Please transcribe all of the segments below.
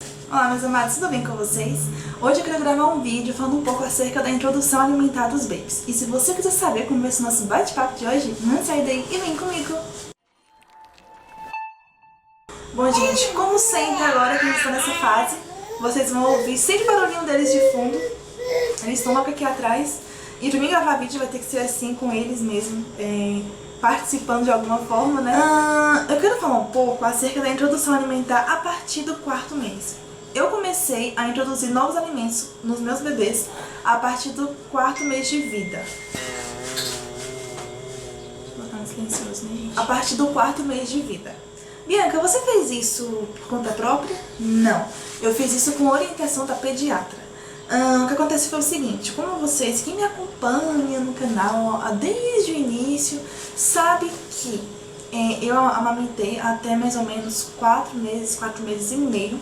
Olá meus amados, tudo bem com vocês? Hoje eu quero gravar um vídeo falando um pouco acerca da introdução alimentar dos bebês. E se você quiser saber como vai ser o nosso bate-papo de hoje, não sai daí e vem comigo! Bom gente, como sempre agora que eles estão nessa fase, vocês vão ouvir sempre o barulhinho deles de fundo. Eles estão logo aqui atrás. E pra mim gravar vídeo vai ter que ser assim com eles mesmo, participando de alguma forma, né? Eu quero falar um pouco acerca da introdução alimentar a partir do 4º mês. Eu comecei a introduzir novos alimentos nos meus bebês a partir do 4º mês de vida. Vou botar no silencioso, né, gente? A partir do 4º mês de vida. Bianca, você fez isso por conta própria? Não. Eu fiz isso com orientação da pediatra. O que acontece foi o seguinte, como vocês que me acompanham no canal desde o início, sabe que eu amamentei até mais ou menos 4 meses e meio.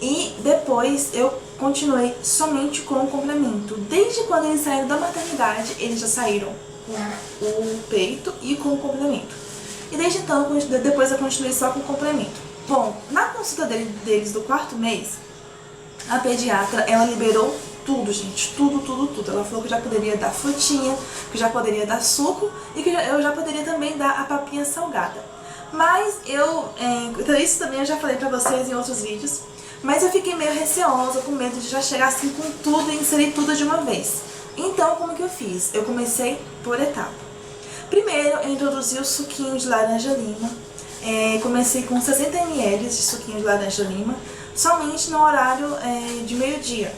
E depois eu continuei somente com o complemento. Desde quando eles saíram da maternidade, eles já saíram com o peito e com o complemento. E desde então, depois eu continuei só com o complemento. Bom, na consulta deles do 4º mês, a pediatra, ela liberou tudo, gente, tudo. Ela falou que já poderia dar frutinha, que já poderia dar suco e que eu já poderia também dar a papinha salgada. Mas então isso também eu já falei pra vocês em outros vídeos. Mas eu fiquei meio receosa, com medo de já chegar assim com tudo e inserir tudo de uma vez. Então, como que eu fiz? Eu comecei por etapa. Primeiro, eu introduzi o suquinho de laranja-lima. Comecei com 60 ml de suquinho de laranja-lima, somente no horário de meio-dia.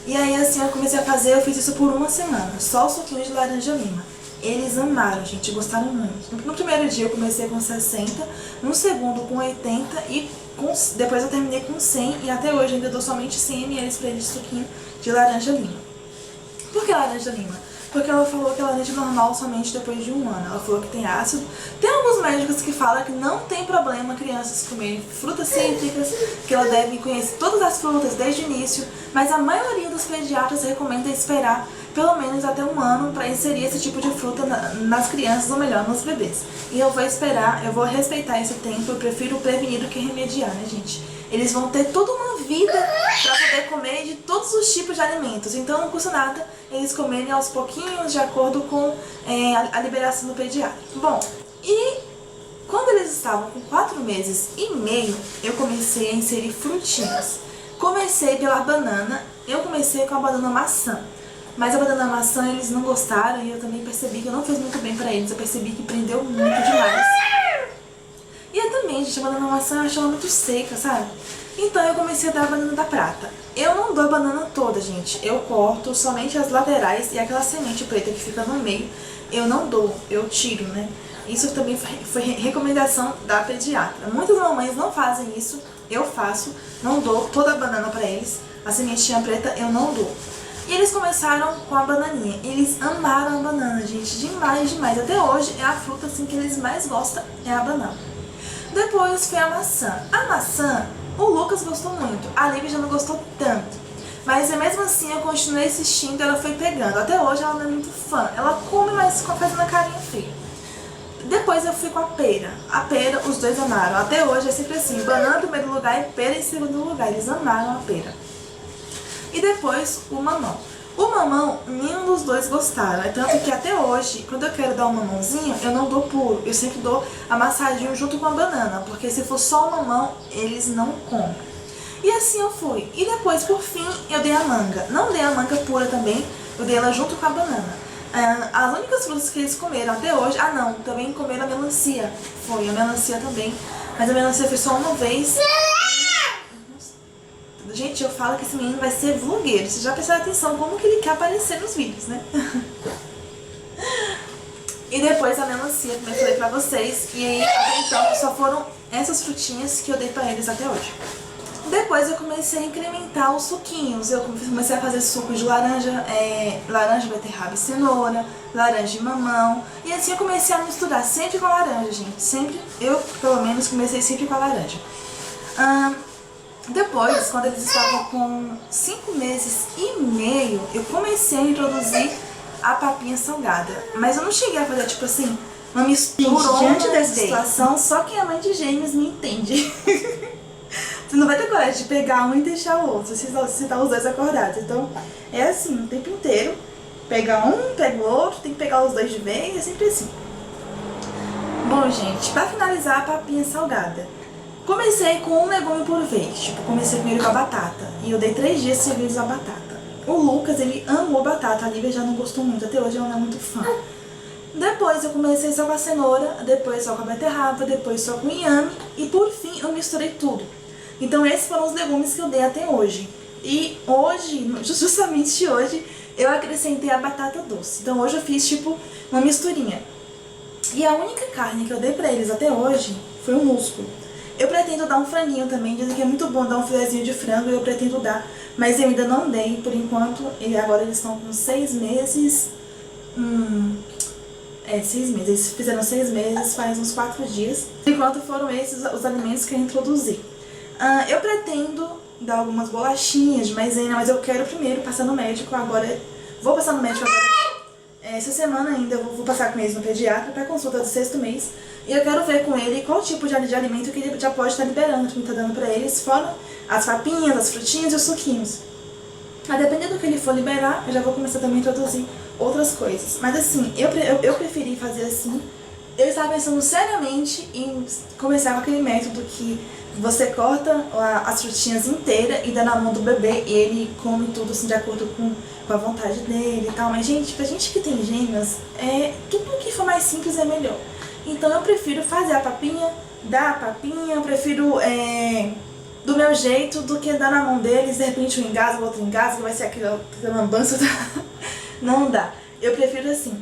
E aí, assim, eu fiz isso por uma semana, só o suquinho de laranja-lima. Eles amaram, gente, gostaram muito. No primeiro dia eu comecei com 60, no segundo com 80 e depois eu terminei com 100 e até hoje ainda dou somente 100 ml para eles de suquinho de laranja-lima. Por que laranja-lima? Porque ela falou que a laranja é normal somente depois de um ano. Ela falou que tem ácido. Tem alguns médicos que falam que não tem problema crianças comerem frutas cítricas, que ela deve conhecer todas as frutas desde o início, mas a maioria dos pediatras recomenda esperar pelo menos até um ano para inserir esse tipo de fruta nas crianças, ou melhor, nos bebês. E eu vou esperar, eu vou respeitar esse tempo, eu prefiro prevenir do que remediar, né, gente? Eles vão ter toda uma vida para poder comer de todos os tipos de alimentos, então não custa nada eles comerem aos pouquinhos, de acordo com a liberação do pediatra. Bom, e quando eles estavam com 4 meses e meio, eu comecei a inserir frutinhas. Comecei pela banana, eu comecei com a banana maçã. Mas a banana maçã eles não gostaram e eu também percebi que eu não fiz muito bem pra eles. Eu percebi que prendeu muito demais. E eu também, gente, a banana maçã eu acho ela muito seca, sabe? Então eu comecei a dar a banana da prata. Eu não dou a banana toda, gente. Eu corto somente as laterais e aquela semente preta que fica no meio. Eu não dou, eu tiro, né? Isso também foi recomendação da pediatra. Muitas mamães não fazem isso, eu faço. Não dou toda a banana pra eles. A sementinha preta eu não dou. E eles começaram com a bananinha. Eles amaram a banana, gente, demais. Até hoje é a fruta assim que eles mais gostam, é a banana. Depois foi a maçã. A maçã, o Lucas gostou muito, a Lívia já não gostou tanto. Mas mesmo assim eu continuei assistindo, ela foi pegando. Até hoje ela não é muito fã. Ela come, mas fazendo a carinha feia. Depois eu fui com a pera. A pera, os dois amaram. Até hoje é sempre assim, banana em primeiro lugar e pera em segundo lugar. Eles amaram a pera. E depois o mamão. O mamão, nenhum dos dois gostaram. É tanto que até hoje, quando eu quero dar um mamãozinho, eu não dou puro. Eu sempre dou amassadinho junto com a banana. Porque se for só o mamão, eles não comem. E assim eu fui. E depois, por fim, eu dei a manga. Não dei a manga pura também. Eu dei ela junto com a banana. As únicas frutas que eles comeram até hoje... Ah, não. Também comeram a melancia. Foi, a melancia também. Mas a melancia foi só uma vez. Gente, eu falo que esse menino vai ser vlogueiro. Vocês já prestaram atenção como que ele quer aparecer nos vídeos, né? E depois a melancia, como eu falei pra vocês. E aí, até então, só foram essas frutinhas que eu dei pra eles até hoje. Depois eu comecei a incrementar os suquinhos. Eu comecei a fazer suco de laranja, laranja, beterraba e cenoura, laranja e mamão. E assim eu comecei a misturar sempre com a laranja, gente. Sempre, eu pelo menos comecei sempre com a laranja. Depois, quando eles estavam com 5 meses e meio, eu comecei a introduzir a papinha salgada. Mas eu não cheguei a fazer, tipo assim, uma mistura. Diante dessa situação, só quem é mãe de gêmeos me entende. Você não vai ter coragem de pegar um e deixar o outro, se tá os dois acordados. Então, é assim, o tempo inteiro. Pega um, pega o outro, tem que pegar os dois de vez, é sempre assim. Bom, gente, pra finalizar a papinha salgada. Comecei com um legume por vez, tipo, comecei primeiro com a batata. E eu dei 3 dias seguidos a batata. O Lucas, ele amou batata, a Lívia já não gostou muito, até hoje ela não é muito fã. Depois eu comecei só com a cenoura, depois só com a beterraba, depois só com o inhame e por fim eu misturei tudo. Então esses foram os legumes que eu dei até hoje. E hoje, justamente hoje, eu acrescentei a batata doce. Então hoje eu fiz tipo uma misturinha. E a única carne que eu dei pra eles até hoje foi o músculo. Eu pretendo dar um franguinho também, dizem que é muito bom dar um filezinho de frango e eu pretendo dar. Mas eu ainda não dei por enquanto, e agora eles estão com 6 meses. 6 meses, eles fizeram 6 meses faz uns 4 dias. Enquanto foram esses os alimentos que eu introduzi. Eu pretendo dar algumas bolachinhas de maisena, mas eu quero primeiro passar no médico agora. Vou passar no médico agora. Essa semana ainda eu vou passar com eles no pediatra para consulta do 6º mês. E eu quero ver com ele qual tipo de alimento que ele já pode estar liberando, que ele está dando para eles, fora as papinhas, as frutinhas e os suquinhos. A depender do que ele for liberar, eu já vou começar também a introduzir outras coisas. Mas assim, eu preferi fazer assim. Eu estava pensando seriamente em começar com aquele método que você corta as frutinhas inteiras e dá na mão do bebê e ele come tudo assim de acordo com a vontade dele e tal. Mas gente, pra gente que tem gêmeos, tudo que for mais simples é melhor. Então eu prefiro fazer a papinha, dar a papinha, eu prefiro do meu jeito do que dar na mão deles, de repente um engasga, o outro engasga, vai ser aquela lambança. Não dá. Eu prefiro assim.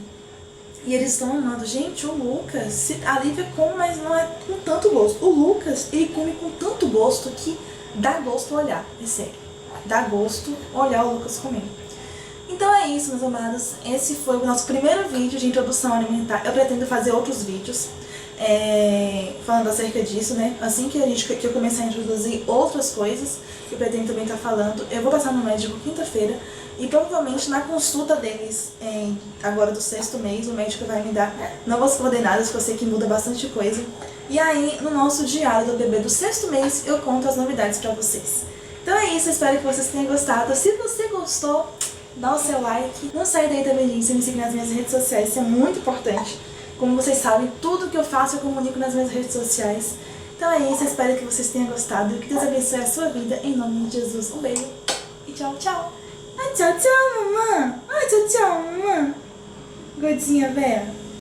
E eles estão amando. Gente, o Lucas, a Lívia come, mas não é com tanto gosto. O Lucas, ele come com tanto gosto que dá gosto olhar. É sério. Dá gosto olhar o Lucas comendo. Então é isso, meus amados. Esse foi o nosso primeiro vídeo de introdução alimentar. Eu pretendo fazer outros vídeos falando acerca disso, né? Assim que eu começar a introduzir outras coisas que eu pretendo também estar falando, eu vou passar no médico quinta-feira e provavelmente na consulta deles, agora do 6º mês, o médico vai me dar novas coordenadas, que eu sei que muda bastante coisa. E aí, no nosso diário do bebê do 6º mês, eu conto as novidades pra vocês. Então é isso, espero que vocês tenham gostado. Se você gostou, dá o seu like. Não sai daí também, gente, se me seguir nas minhas redes sociais, isso é muito importante. Como vocês sabem, tudo que eu faço eu comunico nas minhas redes sociais. Então é isso, espero que vocês tenham gostado. Que Deus abençoe a sua vida, em nome de Jesus. Um beijo e tchau, tchau. Ai, tchau, tchau, mamãe. Ai, tchau, tchau, mamãe. Gordinha, velha.